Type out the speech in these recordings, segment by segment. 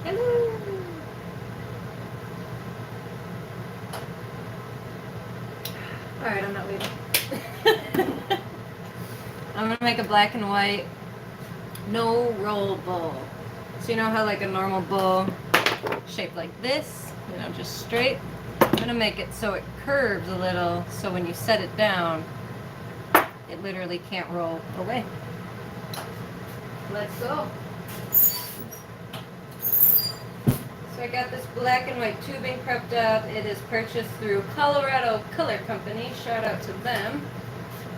Hello. Alright, I'm not leaving. I'm going to make a black and white no roll bowl. So you know how like a normal bowl shaped like this, you know, just straight? I'm going to make it so it curves a little, so when you set it down, it literally can't roll away. Let's go. So I got this black and white tubing prepped up. It is purchased through Colorado Color Company. Shout out to them.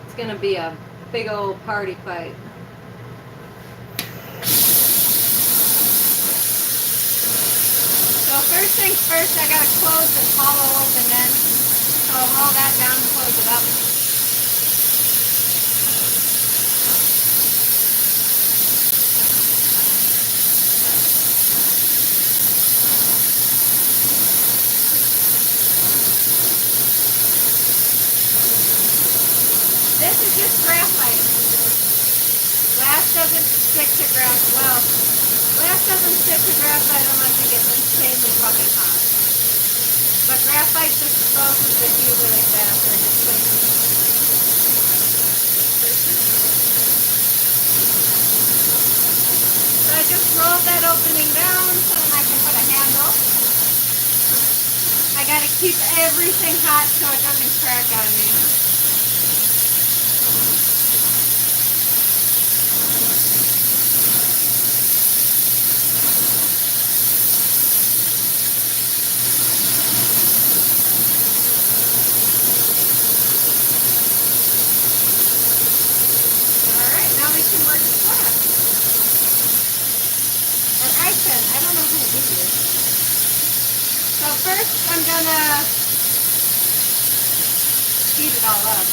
It's going to be a big old party fight. So first things first, I gotta close this hollow open end. So I'll roll that down and close it up. This is just graphite. Glass doesn't stick to graphite. Well, glass doesn't stick to graphite unless it gets insanely fucking hot. But graphite just disposes the heat really fast, or just so I just rolled that opening down so then I can put a handle. I gotta keep everything hot so it doesn't crack on me. We can work the glass. Or I can. I don't know how to do this. So first I'm gonna heat it all up.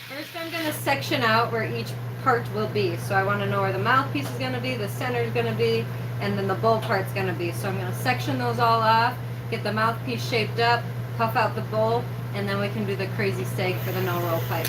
First I'm gonna section out where each part will be. So I want to know where the mouthpiece is gonna be, the center is gonna be, and then the bowl part's gonna be. So I'm gonna section those all off, get the mouthpiece shaped up, puff out the bowl, and then we can do the crazy seg for the no roll pipe.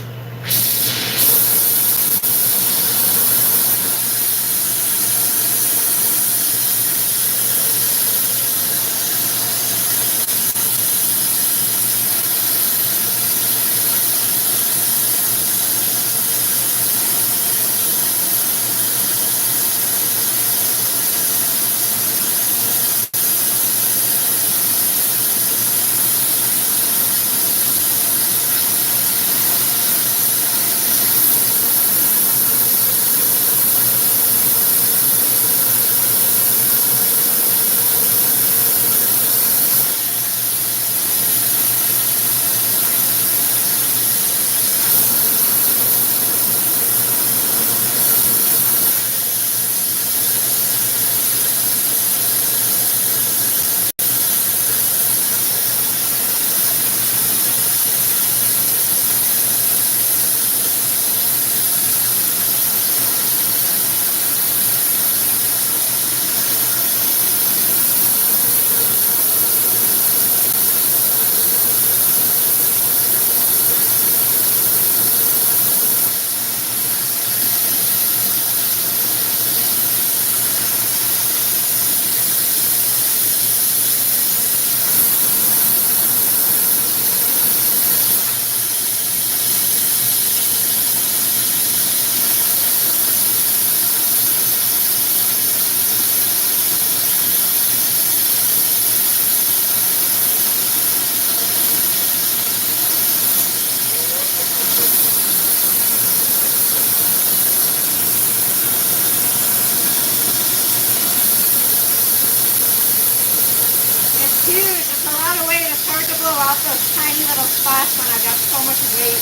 Huge. It's a lot of weight. It's hard to blow out those tiny little spots when I've got so much weight.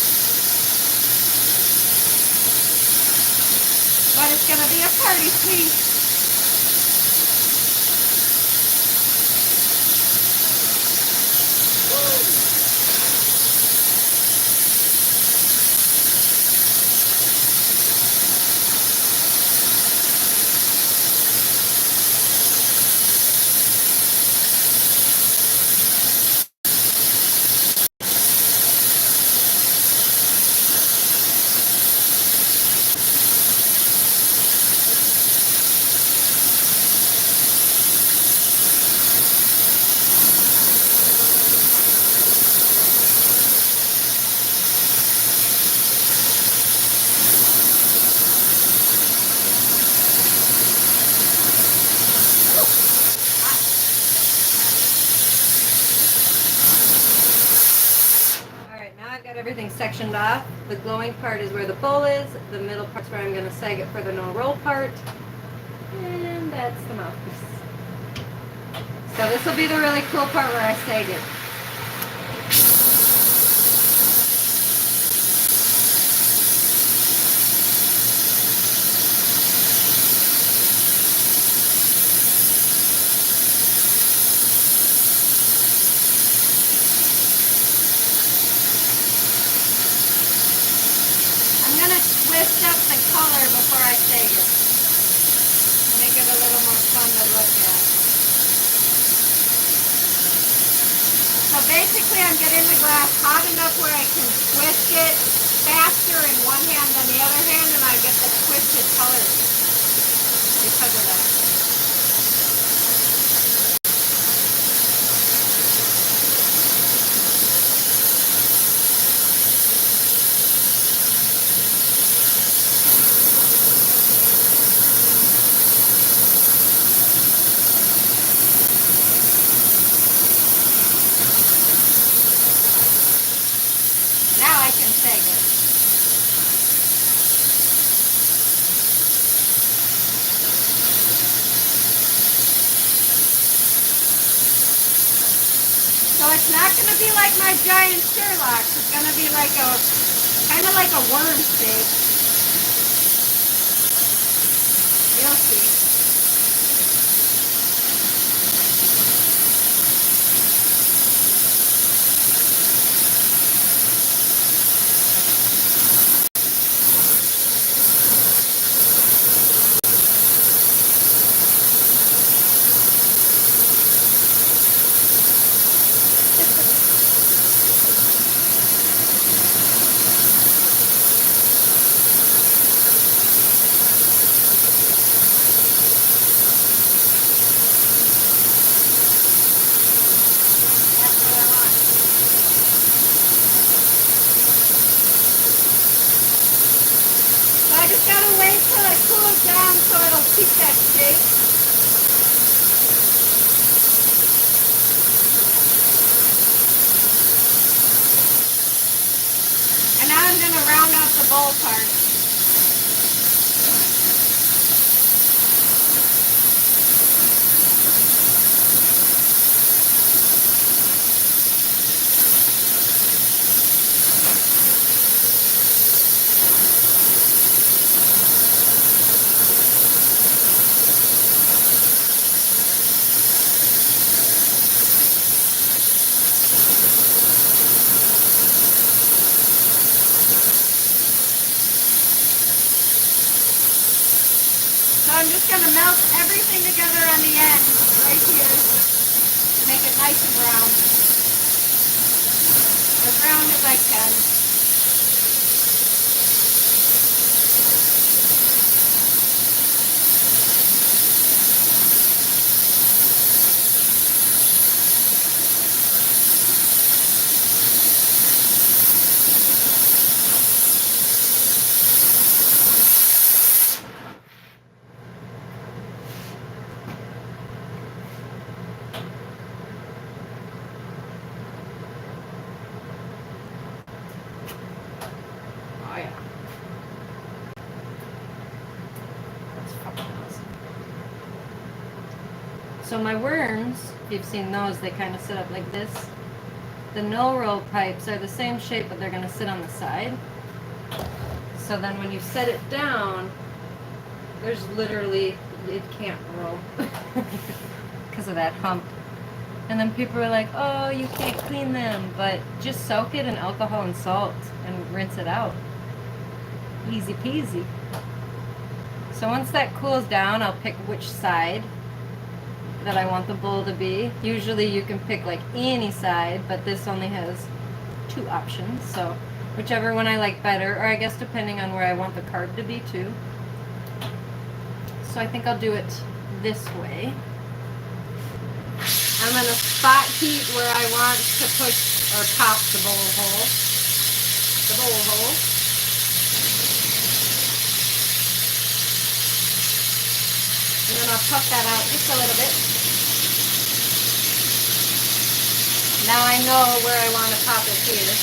But it's going to be a party piece. sectioned off. The glowing part is where the bowl is. The middle part's where I'm going to sag it for the no roll part. And that's the mouthpiece. So this will be the really cool part where I sag it. I'm going to twist up the color before I sag it. Make it a little more fun to look at. So basically I'm getting the glass hot enough where I can twist it faster in one hand than the other hand, and I get the twisted colors because of that. Now I can sag it. So it's not going to be like my giant Sherlock. It's going to be like a, kind of like a worm shape. You'll see. I just gotta wait till it cools down so it'll keep that shape. And now I'm gonna round out the bowl part. So I'm just going to melt everything together on the end, right here, make it nice and round. As round as I can. Oh yeah. That's fucking awesome. So my worms, if you've seen those, they kind of sit up like this. The no-roll pipes are the same shape, but they're going to sit on the side. So then when you set it down, there's literally, it can't roll because of that hump. And then people are like, oh, you can't clean them, but just soak it in alcohol and salt and rinse it out. Easy peasy. So once that cools down, I'll pick which side that I want the bowl to be. Usually you can pick like any side, but this only has 2 options, so whichever one I like better, or I guess depending on where I want the carb to be too. So I think I'll do it this way. I'm going to spot heat where I want to push or pop the bowl hole. The bowl hole. And then I'll puff that out just a little bit. Now I know where I want to pop it here.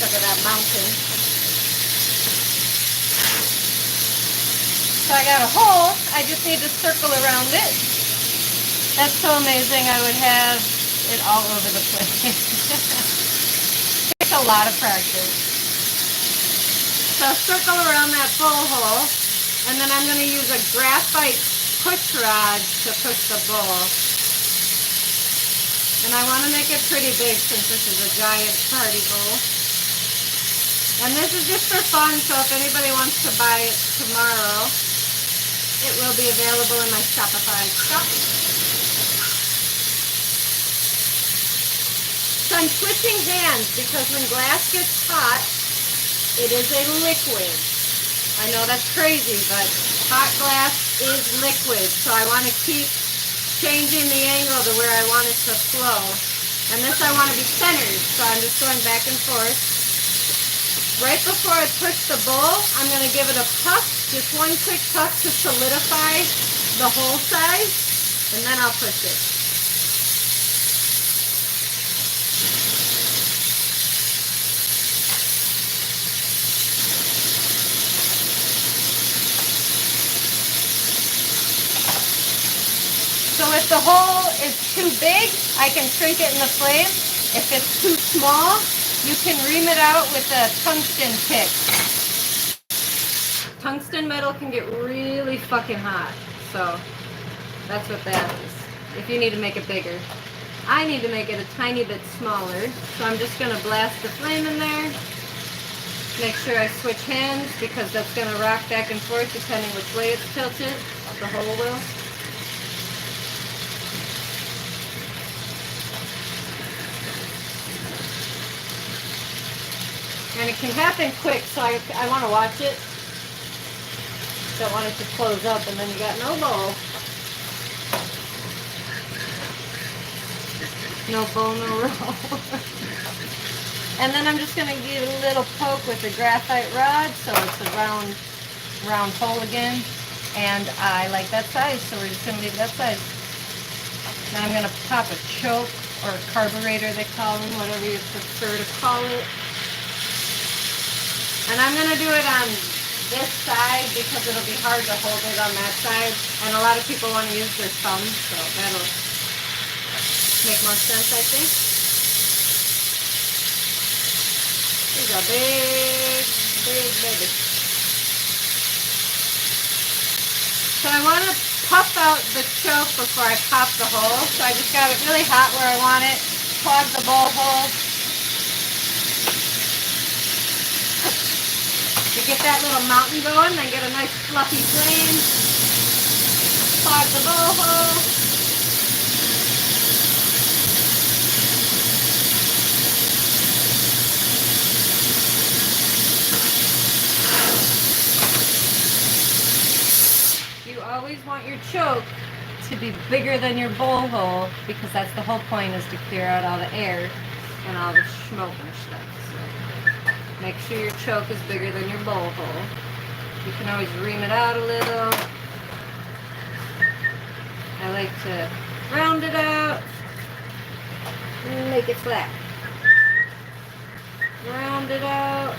instead of that mountain. So I got a hole. I just need to circle around it. That's so amazing. I would have it all over the place. Takes a lot of practice. So circle around that bowl hole, and then I'm going to use a graphite push rod to push the bowl. And I want to make it pretty big since this is a giant party bowl. And this is just for fun, so if anybody wants to buy it tomorrow, it will be available in my Shopify shop. So I'm switching hands because when glass gets hot, it is a liquid. I know that's crazy, but hot glass is liquid, so I want to keep changing the angle to where I want it to flow. And this I want to be centered, so I'm just going back and forth. Right before I push the bowl, I'm going to give it a puff, just one quick puff to solidify the hole size, and then I'll push it. So if the hole is too big, I can shrink it in the flame. If it's too small, you can ream it out with a tungsten pick. Tungsten metal can get really fucking hot. So that's what that is. If you need to make it bigger. I need to make it a tiny bit smaller. So I'm just going to blast the flame in there. Make sure I switch hands because that's going to rock back and forth depending which way it's tilted. The hole will. And it can happen quick, so I want to watch it. Don't want it to close up and then you got no bowl. No bowl, no roll. And then I'm just going to give it a little poke with the graphite rod, so it's a round hole again. And I like that size, so we're just going to leave that size. Now I'm going to pop a choke, or a carburetor they call them, whatever you prefer to call it. And I'm going to do it on this side because it'll be hard to hold it on that side. And a lot of people want to use their thumbs, so that'll make more sense, I think. These are big, big baby. So I want to puff out the choke before I pop the hole. So I just got it really hot where I want it. Clog the bowl hole. You get that little mountain going, then get a nice fluffy flame. Clog the bowl hole. You always want your choke to be bigger than your bowl hole because that's the whole point, is to clear out all the air and all the smoke and stuff. Make sure your choke is bigger than your bowl hole. You can always ream it out a little. I like to round it out and make it flat. Round it out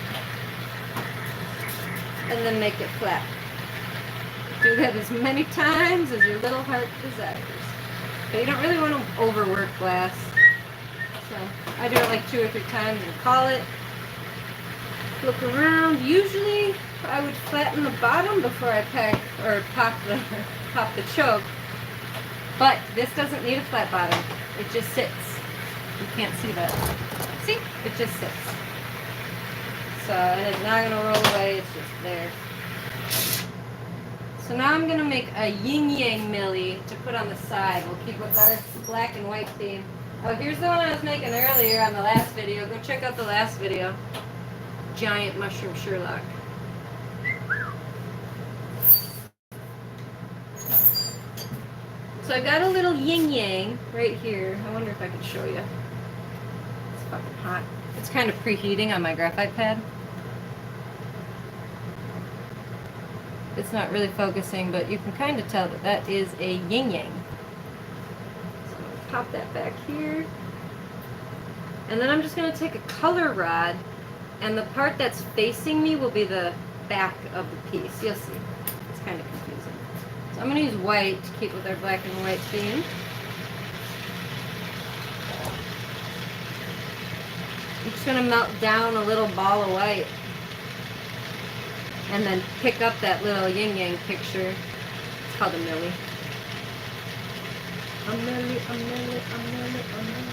and then make it flat. Do that as many times as your little heart desires. But you don't really want to overwork glass. So I do it like 2 or 3 times and call it. Look around. Usually I would flatten the bottom before I pop the choke. But this doesn't need a flat bottom. It just sits. You can't see that. See? It just sits. So it's not going to roll away. It's just there. So now I'm going to make a yin-yang millie to put on the side. We'll keep with our black and white theme. Oh, here's the one I was making earlier on the last video. Go check out the last video. Giant mushroom Sherlock. So I got a little yin-yang right here. I wonder if I can show you. It's fucking hot. It's kind of preheating on my graphite pad. It's not really focusing, but you can kind of tell that that is a yin-yang. So I'm going to pop that back here. And then I'm just going to take a color rod And the part that's facing me will be the back of the piece. You'll see. It's kind of confusing. So I'm going to use white to keep with our black and white theme. I'm just going to melt down a little ball of white. And then pick up that little yin-yang picture. It's called a milli. A milli, a milli, a milli, a milli.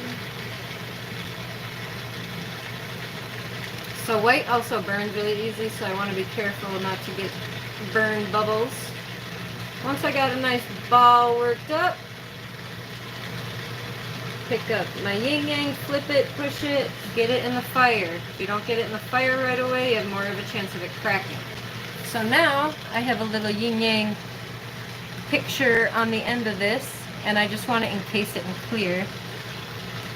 So white also burns really easy, so I want to be careful not to get burned bubbles. Once I got a nice ball worked up, pick up my yin yang, flip it, push it, get it in the fire. If you don't get it in the fire right away, you have more of a chance of it cracking. So now I have a little yin yang picture on the end of this, and I just want to encase it in clear.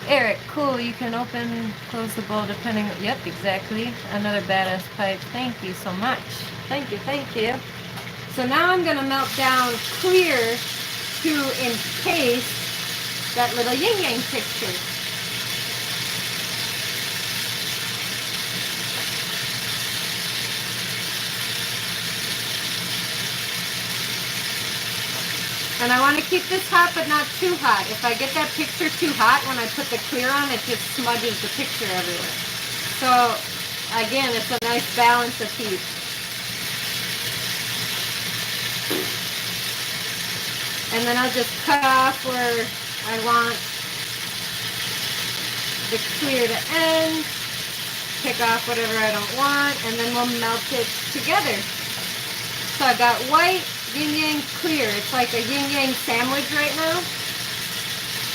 Eric, cool, you can open, close the bowl depending, yep, exactly. Another badass pipe. Thank you so much. Thank you, thank you. So now I'm going to melt down clear to encase that little yin yang picture. And I want to keep this hot, but not too hot. If I get that picture too hot, when I put the clear on, it just smudges the picture everywhere. So, again, it's a nice balance of heat. And then I'll just cut off where I want the clear to end, pick off whatever I don't want, and then we'll melt it together. So I got white, yin yang, clear. It's like a yin yang sandwich right now.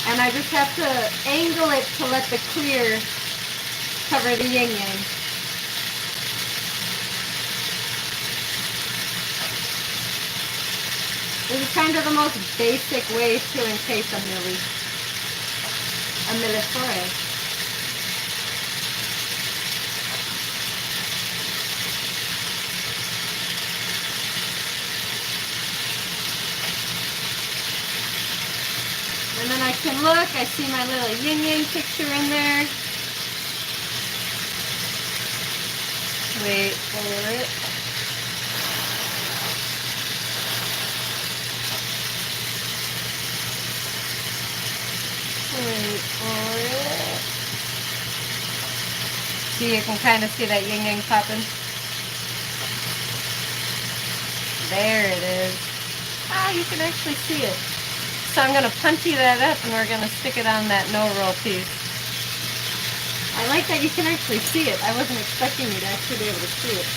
And I just have to angle it to let the clear cover the yin yang. This is kind of the most basic way to encase a milli. A millefeuille. And then I can look, I see my little yin-yang picture in there. Wait for it. Wait for it. See, you can kind of see that yin-yang popping. There it is. Ah, you can actually see it. So I'm going to punchy that up and we're going to stick it on that no roll piece. I like that you can actually see it. I wasn't expecting you to actually be able to see it.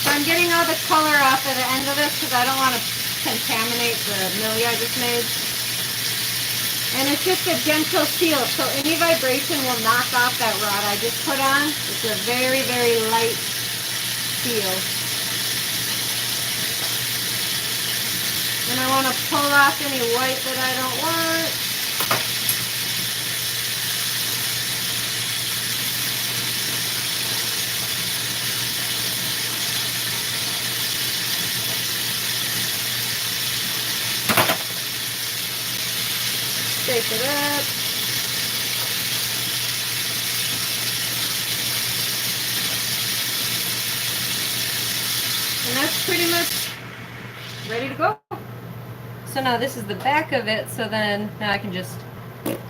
I'm getting all the color off at the end of this because I don't want to contaminate the milli I just made. And it's just a gentle seal, so any vibration will knock off that rod I just put on. It's a very, very light seal. And I want to pull off any white that I don't want. Shake it up. And that's pretty much ready to go. So now this is the back of it, so then now I can just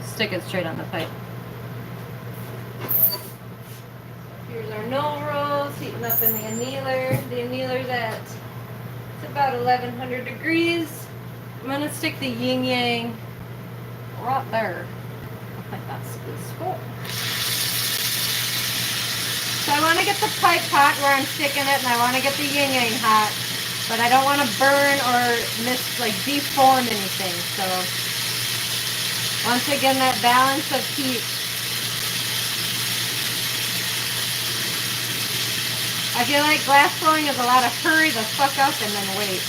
stick it straight on the pipe. Here's our no rolls, heating up in the annealer. The annealer's at, it's about 1100 degrees. I'm gonna stick the yin yang right there. I think that's good. So I want to get the pipe hot where I'm sticking it, and I want to get the yin yang hot, but I don't want to burn or deform anything. So once again, that balance of heat. I feel like glass blowing is a lot of hurry the fuck up and then wait.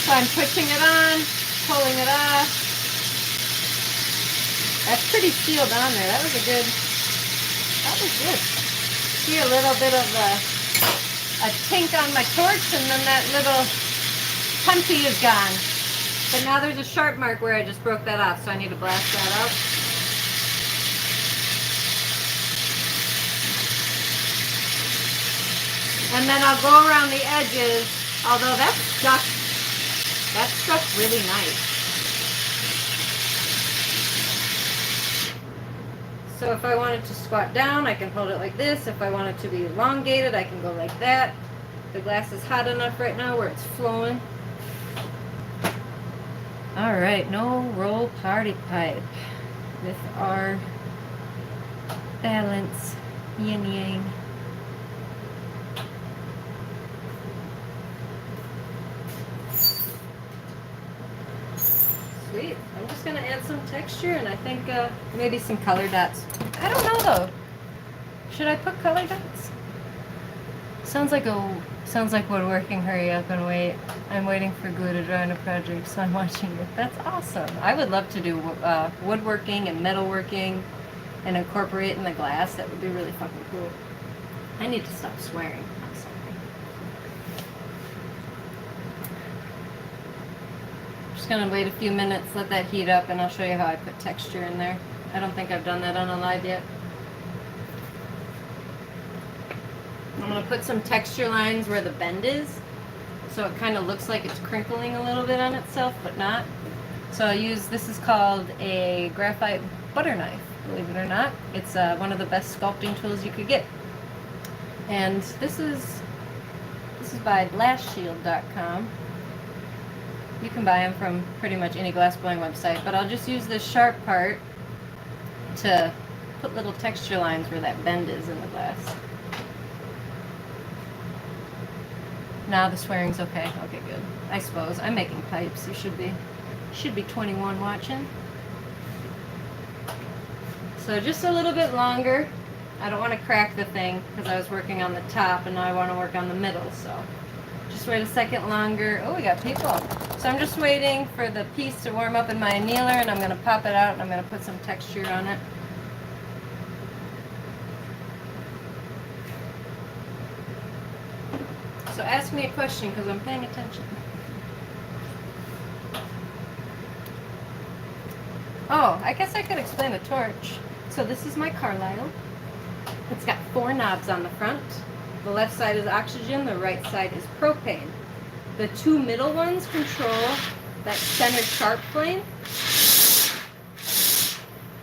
So I'm pushing it on, pulling it off. That's pretty sealed on there. That was good. See a little bit of a tink on my torch, and then that little punchy is gone. But now there's a sharp mark where I just broke that off, so I need to blast that out. And then I'll go around the edges, although that's stuck really nice. So if I wanted to squat down, I can hold it like this. If I want it to be elongated, I can go like that. The glass is hot enough right now where it's flowing. All right, no roll party pipe with our balance yin yang. Sweet. I'm just gonna add some texture, and I think maybe some color dots. I don't know though. Should I put color dots? Sounds like woodworking. Hurry up and wait. I'm waiting for glue to dry on a project, so I'm watching it. That's awesome. I would love to do woodworking and metalworking and incorporate it in the glass. That would be really fucking cool. I need to stop swearing. I'm sorry. Just gonna wait a few minutes, let that heat up, and I'll show you how I put texture in there. I don't think I've done that on a live yet. I'm going to put some texture lines where the bend is, so it kind of looks like it's crinkling a little bit on itself, but not. So I'll use, this is called a graphite butter knife, believe it or not. It's one of the best sculpting tools you could get. And this is by glassshield.com. You can buy them from pretty much any glassblowing website, but I'll just use this sharp part to put little texture lines where that bend is in the glass. Now the swearing's okay. Okay, good. I suppose. I'm making pipes. You should be 21 watching. So just a little bit longer. I don't want to crack the thing because I was working on the top and now I want to work on the middle. So just wait a second longer. Oh, we got people. So I'm just waiting for the piece to warm up in my annealer, and I'm going to pop it out and I'm going to put some texture on it. So ask me a question because I'm paying attention. Oh, I guess I could explain the torch. So this is my Carlisle. It's got 4 knobs on the front. The left side is oxygen, the right side is propane. The 2 middle ones control that center sharp flame.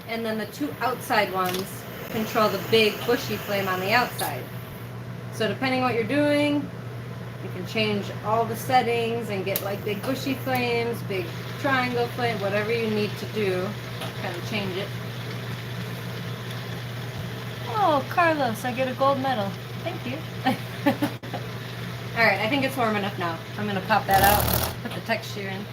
And then the 2 outside ones control the big bushy flame on the outside. So depending what you're doing, you can change all the settings and get like big bushy flames, big triangle flame, whatever you need to do, kind of change it. Oh, Carlos, I get a gold medal. Thank you. Alright, I think it's warm enough now. I'm going to pop that out, put the texture in.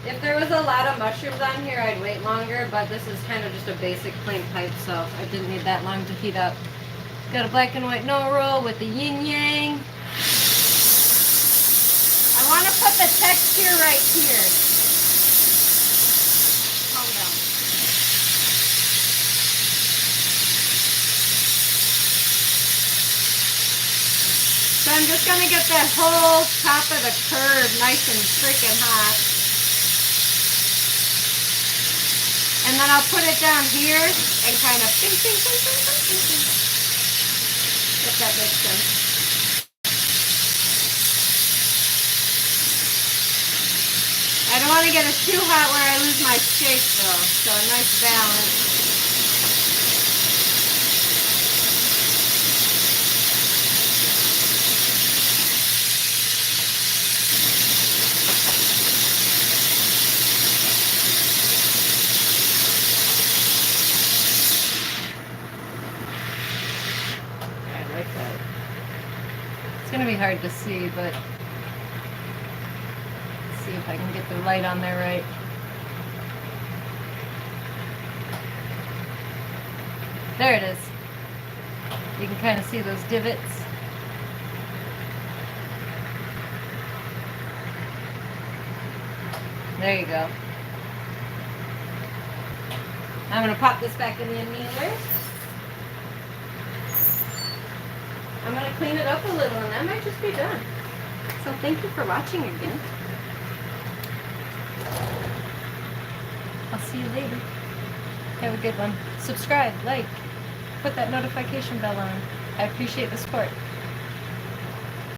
If there was a lot of mushrooms on here, I'd wait longer, but this is kind of just a basic plain pipe, so I didn't need that long to heat up. Got a black and white no roll with the yin yang. I want to put the texture right here. Calm down. So I'm just going to get that whole top of the curve nice and freaking hot. And then I'll put it down here and kind of ping, ping, ping, ping, ping, ping, ping. If that makes sense. I don't want to get it too hot where I lose my shape though. So a nice balance. It's going to be hard to see, but let's see if I can get the light on there right. There it is. You can kind of see those divots. There you go. I'm going to pop this back in the annealer. I'm going to clean it up a little and that might just be done. So thank you for watching again. I'll see you later. Have a good one. Subscribe, like, put that notification bell on. I appreciate the support.